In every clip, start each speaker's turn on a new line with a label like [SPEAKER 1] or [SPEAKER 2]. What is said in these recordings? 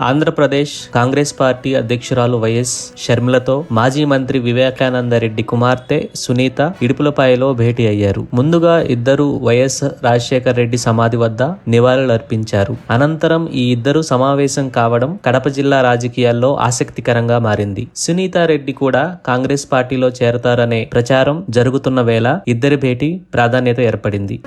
[SPEAKER 1] Andhra Pradesh Congress party అధ్యక్షురాలు YS షర్మిలతో మాజీ మంత్రి వివేకానందరెడ్డి కుమార్తె సునీత ఇడుపులపాయలో భేటీ అయ్యారు. ముందుగా ఇద్దరు వైఎస్ రాజశేఖర్ రెడ్డి సమాధి వద్ద నివాళులర్పించారు. అనంతరం ఈ ఇద్దరు సమావేశం కావడం కడప జిల్లా రాజకీయాల్లో ఆసక్తికరంగా మారింది. సునీత రెడ్డి కూడా కాంగ్రెస్ పార్టీలో చేరతారనే ప్రచారం జరుగుతున్న వేళ ఇద్దరి భేటీ ప్రాధాన్యత ఏర్పడింది.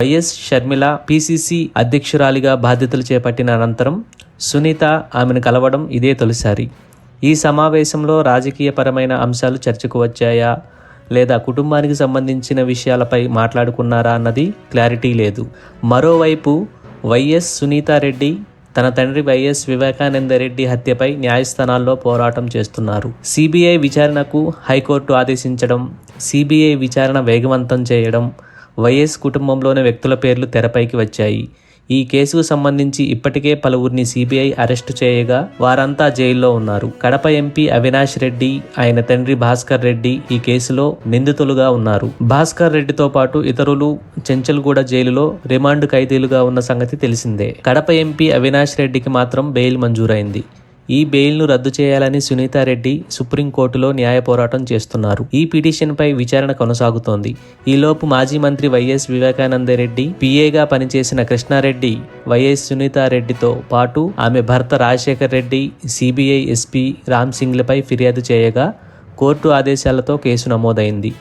[SPEAKER 1] వైఎస్ షర్మిల పిసిసి అధ్యక్షురాలిగా బాధ్యతలు చేపట్టిన అనంతరం సునీత ఆమెను కలవడం ఇదే తొలిసారి. ఈ సమావేశంలో రాజకీయపరమైన అంశాలు చర్చకు వచ్చాయా లేదా కుటుంబానికి సంబంధించిన విషయాలపై మాట్లాడుకున్నారా అన్నది క్లారిటీ లేదు. మరోవైపు వైఎస్ సునీతారెడ్డి తన తండ్రి వైఎస్ వివేకానందరెడ్డి హత్యపై న్యాయస్థానాల్లో పోరాటం చేస్తున్నారు. సిబిఐ విచారణకు హైకోర్టు ఆదేశించడం, సిబిఐ విచారణ వేగవంతం చేయడం, వైఎస్ కుటుంబంలోని వ్యక్తుల పేర్లు తెరపైకి వచ్చాయి. ఈ కేసుకు సంబంధించి ఇప్పటికే పలువురిని సిబిఐ అరెస్టు చేయగా వారంతా జైల్లో ఉన్నారు. కడప ఎంపీ అవినాష్ రెడ్డి, ఆయన తండ్రి భాస్కర్ రెడ్డి ఈ కేసులో నిందితులుగా ఉన్నారు. భాస్కర్ రెడ్డితో పాటు ఇతరులు చెంచల్గూడ జైలులో రిమాండ్ ఖైదీలుగా ఉన్న సంగతి తెలిసిందే. కడప ఎంపీ అవినాష్ రెడ్డికి మాత్రం బెయిల్ మంజూరైంది. ఈ బెయిల్ను రద్దు చేయాలని సునీతారెడ్డి సుప్రీంకోర్టులో న్యాయ పోరాటం చేస్తున్నారు. ఈ పిటిషన్పై విచారణ కొనసాగుతోంది. ఈలోపు మాజీ మంత్రి వైఎస్ వివేకానందరెడ్డి పిఏగా పనిచేసిన కృష్ణారెడ్డి వైఎస్ సునీతారెడ్డితో పాటు ఆమె భర్త రాజశేఖర్ రెడ్డి సిబిఐ ఎస్పీ రామ్ సింగ్లపై ఫిర్యాదు చేయగా కోర్టు ఆదేశాలతో కేసు నమోదైంది.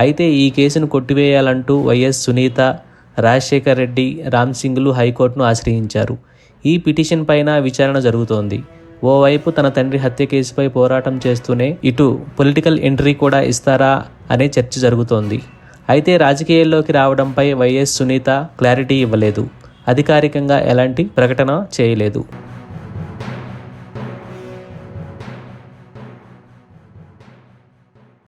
[SPEAKER 1] అయితే ఈ కేసును కొట్టివేయాలంటూ వైఎస్ సునీత, రాజశేఖర్ రెడ్డి, రామ్ సింగ్లు హైకోర్టును ఆశ్రయించారు. ఈ పిటిషన్ పైన విచారణ జరుగుతోంది. ఓవైపు తన తండ్రి హత్య కేసుపై పోరాటం చేస్తూనే ఇటు పొలిటికల్ ఎంట్రీ కూడా ఇస్తారా అనే చర్చ జరుగుతోంది. అయితే రాజకీయాల్లోకి రావడంపై వైఎస్ సునీత క్లారిటీ ఇవ్వలేదు. అధికారికంగా ఎలాంటి ప్రకటన చేయలేదు.